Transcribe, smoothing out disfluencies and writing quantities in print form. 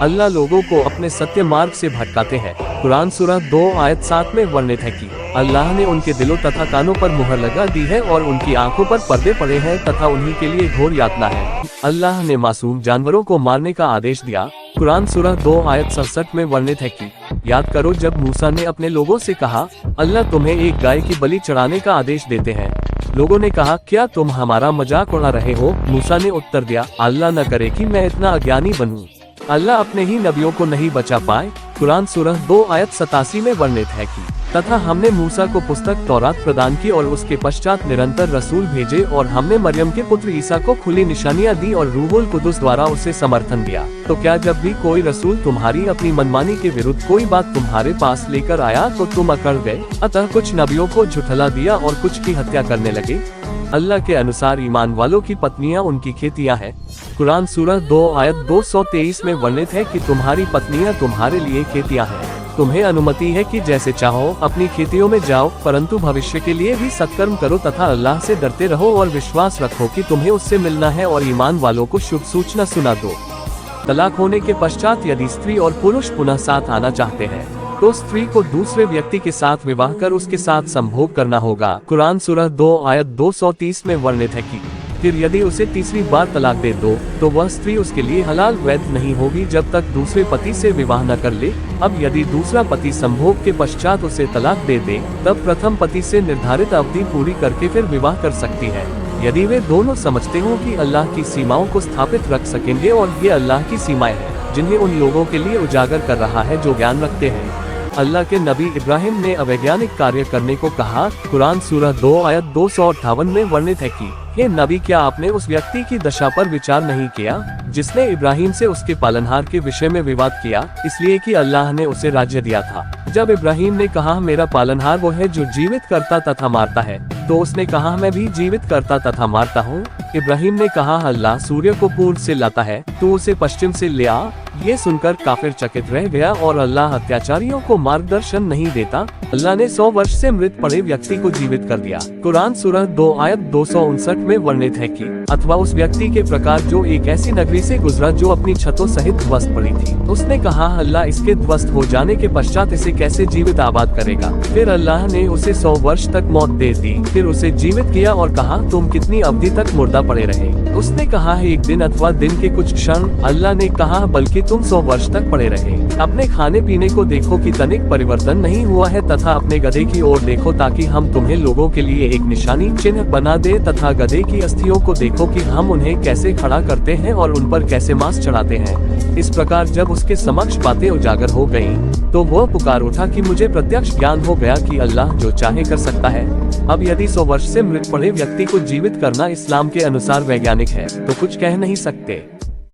अल्लाह लोगों को अपने सत्य मार्ग से भटकाते हैं। कुरान सूरह 2 आयत 7 में वर्णित है कि अल्लाह ने उनके दिलों तथा कानों पर मुहर लगा दी है और उनकी आंखों पर पर्दे पड़े हैं तथा उन्हीं के लिए घोर यातना है। अल्लाह ने मासूम जानवरों को मारने का आदेश दिया। कुरान सूरह 2 आयत 67 में वर्णित है कि याद करो जब मूसा ने अपने लोगों से कहा, अल्लाह तुम्हें एक गाय की बलि चढ़ाने का आदेश देते हैं। लोगों ने कहा, क्या तुम हमारा मजाक उड़ा रहे हो? मूसा ने उत्तर दिया, अल्लाह न करे कि मैं इतना अज्ञानी बनूं। अल्लाह अपने ही नबियों को नहीं बचा पाए। कुरान सूरह 2 आयत 87 में वर्णित है कि तथा हमने मूसा को पुस्तक तौरात प्रदान की और उसके पश्चात निरंतर रसूल भेजे और हमने मरियम के पुत्र ईसा को खुली निशानियां दी और रूहुल कुदुस द्वारा उसे समर्थन दिया। तो क्या जब भी कोई रसूल तुम्हारी अपनी मनमानी के विरुद्ध कोई बात तुम्हारे पास लेकर आया तो तुम अकड़ गए? अतः कुछ नबियों को झुठला दिया और कुछ की हत्या करने लगे। अल्लाह के अनुसार ईमान वालों की पत्नियां उनकी खेतियां हैं। कुरान सूरह 2 आयत 223 में वर्णित है कि तुम्हारी पत्नियां तुम्हारे लिए खेतियां हैं। तुम्हें अनुमति है कि जैसे चाहो अपनी खेतियों में जाओ, परंतु भविष्य के लिए भी सत्कर्म करो तथा अल्लाह से डरते रहो और विश्वास रखो कि तुम्हें उससे मिलना है और ईमान वालों को शुभ सूचना सुना दो। तलाक होने के पश्चात यदि स्त्री और पुरुष पुनः साथ आना चाहते हैं तो स्त्री को दूसरे व्यक्ति के साथ विवाह कर उसके साथ संभोग करना होगा। कुरान सूरह 2 आयत 230 में वर्णित है कि फिर यदि उसे तीसरी बार तलाक दे दो तो वह स्त्री उसके लिए हलाल वैध नहीं होगी जब तक दूसरे पति से विवाह न कर ले। अब यदि दूसरा पति संभोग के पश्चात उसे तलाक दे दे तब प्रथम पति से निर्धारित अवधि पूरी करके फिर विवाह कर सकती है, यदि वे दोनों समझते हो कि अल्लाह की सीमाओं को स्थापित रख सकेंगे। और ये अल्लाह की सीमाएं हैं जिन्हें उन लोगों के लिए उजागर कर रहा है जो ज्ञान रखते हैं। अल्लाह के नबी इब्राहिम ने अवैज्ञानिक कार्य करने को कहा। कुरान सूरह 2 आयत 258 में वर्णित है कि हे नबी, क्या आपने उस व्यक्ति की दशा पर विचार नहीं किया जिसने इब्राहिम से उसके पालनहार के विषय में विवाद किया, इसलिए कि अल्लाह ने उसे राज्य दिया था। जब इब्राहिम ने कहा मेरा पालनहार वो है जो जीवित करता तथा मारता है, तो उसने कहा मैं भी जीवित करता तथा मारता हूँ। इब्राहिम ने कहा अल्लाह सूर्य को पूर्व से लाता है तो उसे पश्चिम से ले आ। ये सुनकर काफिर चकित रह गया और अल्लाह अत्याचारियों को मार्गदर्शन नहीं देता। अल्लाह ने 100 वर्ष से मृत पड़े व्यक्ति को जीवित कर दिया। कुरान सूरह 2 आयत 259 में वर्णित है कि अथवा उस व्यक्ति के प्रकार जो एक ऐसी नगरी से गुजरा जो अपनी छतों सहित ध्वस्त पड़ी थी। उसने कहा अल्लाह इसके ध्वस्त हो जाने के पश्चात इसे कैसे जीवित आबाद करेगा। फिर अल्लाह ने उसे 100 वर्ष तक मौत दे दी। फिर उसे जीवित किया और कहा तुम कितनी अवधि तक मुर्दा पड़े रहे? उसने कहा एक दिन अथवा दिन के कुछ क्षण। अल्लाह ने कहा बल्कि तुम 100 वर्ष तक पड़े रहे। अपने खाने पीने को देखो कि तनिक परिवर्तन नहीं हुआ है तथा अपने गधे की ओर देखो ताकि हम तुम्हें लोगों के लिए एक निशानी चिन्ह बना दे तथा गधे की अस्थियों को देखो कि हम उन्हें कैसे खड़ा करते हैं और उन पर कैसे मांस चढ़ाते हैं। इस प्रकार जब उसके समक्ष बातें उजागर हो गयीं, तो वह पुकार उठा कि मुझे प्रत्यक्ष ज्ञान हो गया कि अल्लाह जो चाहे कर सकता है। अब यदि 100 वर्ष से मृत पड़े व्यक्ति को जीवित करना इस्लाम के अनुसार वैज्ञानिक है तो कुछ कह नहीं सकते।